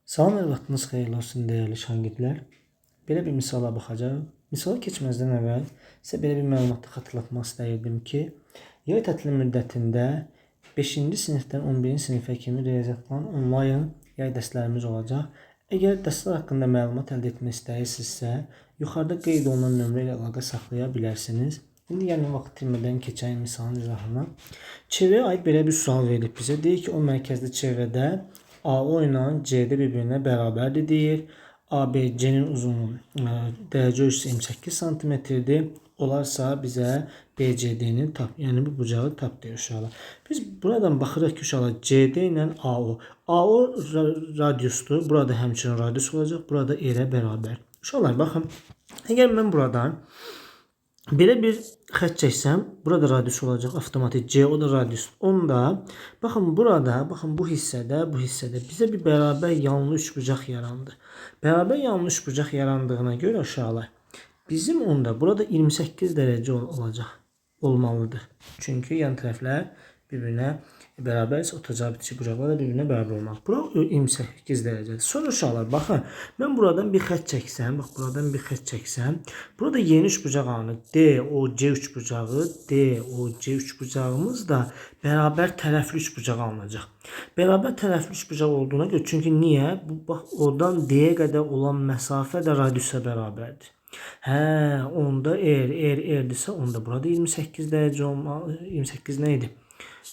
Salam və vaxtınız xeyirli olsun dəyərli şagirdlər. Belə bir misala baxacağıq. Misala keçməzdən əvvəl sizə belə bir məlumatı xatırlatmaq istəyirdim ki, yay tətili müddətində 5-ci sinifdən 11-ci sinifə kimi riyaziyyatdan onlayn yay dərslərimiz olacaq. Əgər dərslər haqqında məlumat əldə etmək istəyirsinizsə, yuxarıda qeyd olunan nömrə ilə əlaqə saxlaya bilərsiniz. İndi yəni vaxt itirmədən keçək misalın izahına. Çevrəyə aid belə bir sual verilib bizə. Deyir ki, o mərkəzli çevrədə AO ilə CD bir-birinə bərabərdir deyir. ABC'nin uzunluğu dərəcə ölçüsü 28 cm-dir. Olarsa bizə BCD-ni tap, yəni bu bucağı tap deyir uşaqlar. Biz buradan baxırıq ki, uşaqlar CD ilə AO. AO radiusdur. Burada həmçinin radius olacaq. Burada R-ə bərabər. Uşaqlar baxın. Əgər mən buradan belə bir xətt çəksəm, burada radius olacaq avtomatik. C o da radius. Onda baxın burada, baxın bu hissədə bizə bir bərabər yanlı üçbucaq yarandı. Bərabər yanlı üçbucaq yarandığına görə uşaqlar bizim onda burada 28 dərəcə olmalıdır. Çünki yan tərəflər bir-birinə bərabərsə otacaq bitişik bucaqlar da bir-birinə bərabər olmalı. Bura 28 dərəcədir. Sonra uşaqlar baxın, mən buradan bir xətt çəksəm, bax buradan bir xətt çəksəm, burada yeni üçbucaq alınır. DOC üçbucağı, DOC üçbucağımız da bərabər tərəfli üçbucaq alınacaq. Bərabər tərəfli üçbucaq olduğuna görə, çünki niyə? Bu bax oradan D-yə qədər olan məsafə də radiusa bərabərdir. Onda R-dirsə, onda burada 28 dərəcə olmalı. 28 nə idi?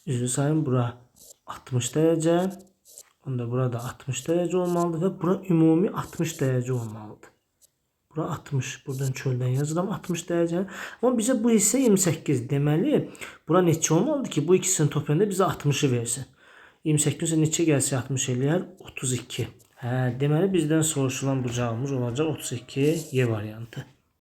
Üzrü sayın, bura 60 dərəcə. Onda burada 60 dərəcə olmalıdır və bura ümumi 60 dərəcə olmalıdır. Bura 60, buradan çöldən yazıram 60 dərəcə. Amma bizə bu hissə 28. Deməli, bura neçə olmalıdır ki, bu ikisini toplayanda bizə 60-ı versin. 28 neçə gəlsə 60 eləyər? 32. Deməli bizdən soruşulan bucağımız olacaq 32 Y variantı.